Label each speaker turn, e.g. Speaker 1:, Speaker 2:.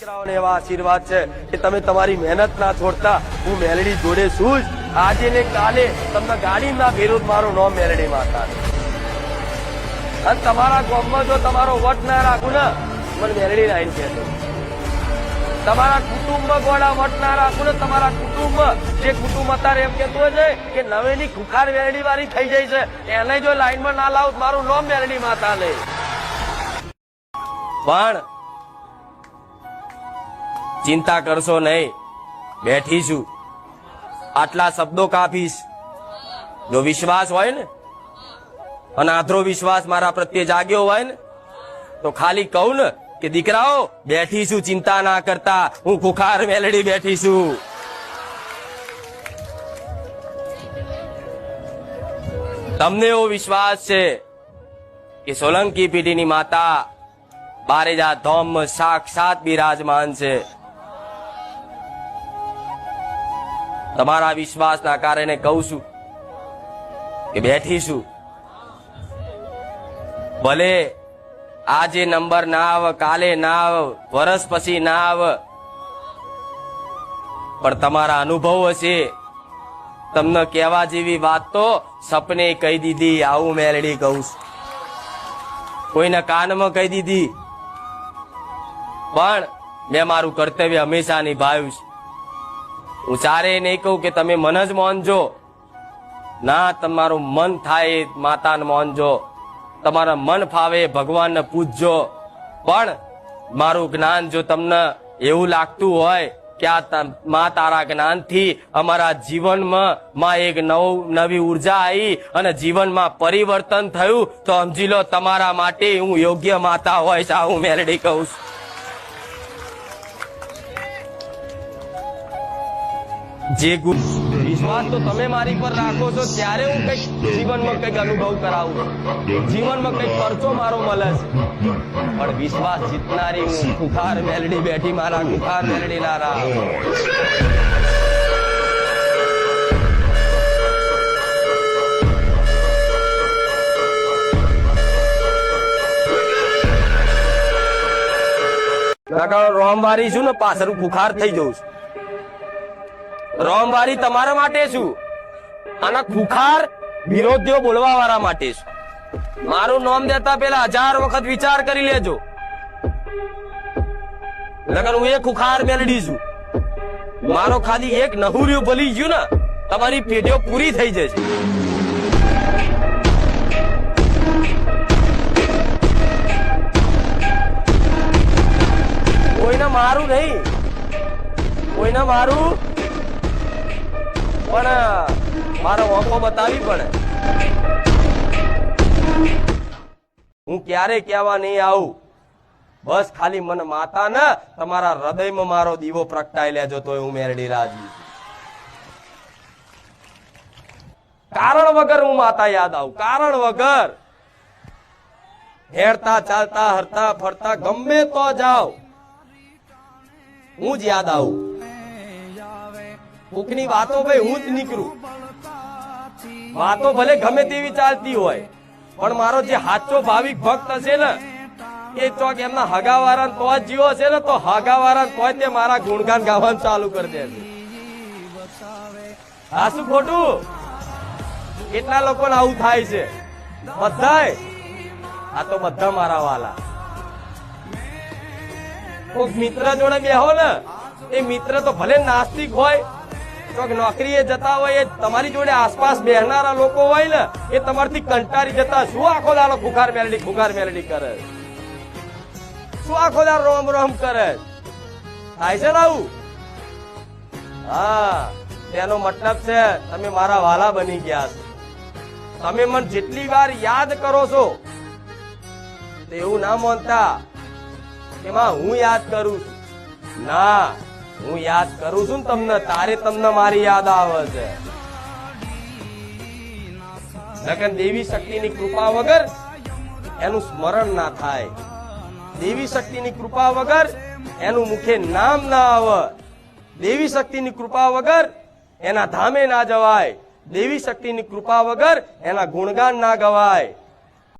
Speaker 1: દીકરાઓને એવા આશીર્વાદ છે કે તમે તમારી મહેનત ના છોડતા. હું મેલડી જોડે છું જ. આજે ને કાલે તમને ગાડીના વિરુદ્ધ મારું નામ મેલડી માતા. અને તમારા ગામમાં જો તમારો વટ ના રાખું ને મને મેલડી લાઈન કહેતો. તમારા કુટુંબમાં ગોળા વટ ના રાખું ને તમારા કુટુંબ જે કુટુંબ અત્યારે એમ કેતું હોય છે કે નવેની ખુખાર મેલડી વાળી થઈ જાય છે એને જો લાઈનમાં ના લાવું મારું નામ મેલડી માતા લે. પણ ચિંતા કરશો નહીં, બેઠી છું. આટલા શબ્દો કાપીશ. જો વિશ્વાસ હોય ને અને આધરો વિશ્વાસ મારા પ્રત્યે જાગ્યો હોય ને તો ખાલી કહું ને કે દીકરાઓ બેઠી છું, ચિંતા ના કરતા, હું ખુખાર મેલડી બેઠી છું. તમને એવો વિશ્વાસ છે કે સોલંકી પેઢીની માતા બારેજા ધામમાં સાક્ષાત બિરાજમાન છે. તમારા વિશ્વાસના કારણે કહું છું કે બેઠી છું. ભલે આજે નંબર ના આવે, કાલે ના આવે, વર્ષ પછી ના આવે, પણ તમારા અનુભવ હશે. તમને કહેવા જેવી વાત તો સપને કહી દીધી, આવું મેલડી કહું છું. કોઈના કાનમાં કહી દીધી, પણ મેં મારું કર્તવ્ય હંમેશા નિભાવ્યું છે. હું ચારે નહીં કહું કે તમે મન જ માનજો. ના, તમારું મન થાય માતાને માનજો, તમારા મન ફાવે ભગવાનને પૂજજો. પણ મારું જ્ઞાન જો તમને એવું લાગતું હોય કે આ મા તારા જ્ઞાનથી અમારા જીવનમાં એક નવી ઉર્જા આવી અને જીવનમાં પરિવર્તન થયું તો સમજી લો તમારા માટે હું યોગ્ય માતા હોય છે. હું મેલડી કહું છું. જે વિશ્વાસ તો તમે મારી પર રાખો છો ત્યારે હું કઈક જીવનમાં કઈક અનુભવ કરાવું, જીવનમાં કઈક ખર્ચો મારો મળે છે. પણ વિશ્વાસ જીતનારી હું ખુખાર મેલડી બેઠી મારા ખુખાર મેલડી ના રાહ. રોમવારી છું ને પાછળ ખુખાર થઈ જઉં છું. રોમવારી તમારા માટે છું અને ખુખાર વિરોધીઓ બોલવા વાળા માટે છું. મારું નામ દેતા પેલા 1000 વખત વિચાર કરી લેજો. લગન હું એ ખુખાર મેલડી છું. મારો ખાલી એક નહુર્યું ભલી ગયું ને તમારી પેઢીઓ પૂરી થઈ જશે. કોઈને મારું નહીં, કોઈને મારું પણ મારો ઓકો બતાવી પડે. હું ક્યારે કહેવા નહીં આવું. બસ ખાલી મને માતા ને તમારા હૃદયમાં મારો દીવો પ્રગટાઈ લેજો તો હું મેરડી રાજી. કારણ વગર હું માતા યાદ આવું, કારણ વગર. હેરતા ચાલતા હરતા ફરતા ગમે તો જાઓ હું જ યાદ આવું. કોકની વાતો ભાઈ હું જ નીકળું. વાતો ભલે ગમે તેવી ચાલતી હોય પણ મારો જે સાચો ભાવિક ભક્ત હશે ને એ ચોક એમના હગાવાળા તો જ જીવો હશે ને તો હગાવાળા તો તે મારા ગુણગાન ગાવાનું ચાલુ કરી દેશે. આ શું ખોટું? કેટલા લોકોને આવું થાય છે? બધાય. આ તો બધા મારા વાલા. કોઈક મિત્ર જોડે બેહો ને એ મિત્ર તો ભલે નાસ્તિક હોય, નોકરીએ જતા હોય, તમારી જોડે આસપાસ બેહનારા લોકો હોય ને એ તમારથી કંટાળી જતા શું આખો દાડો ખુખાર મેલડી કરે, શું આખો દાડો રોમ રોમ કરે. થાય છે ને આવું? હા, તેનો મતલબ છે તમે મારા વાલા બની ગયા છો. તમે મને જેટલી વાર યાદ કરો છો તો એવું ના માનતા કે માં હું યાદ કરું છું. ના, હું યાદ કરું છું ને તમને, તારે તમને મારી યાદ આવે છે. લગન દેવી શક્તિની કૃપા વગર એનું સ્મરણ ના થાય. દેવી શક્તિની કૃપા વગર એનું મુખે નામ ના આવે. દેવી શક્તિની કૃપા વગર એના ધામે ના જવાય. દેવી શક્તિની કૃપા વગર એના ગુણગાન ના ગવાય.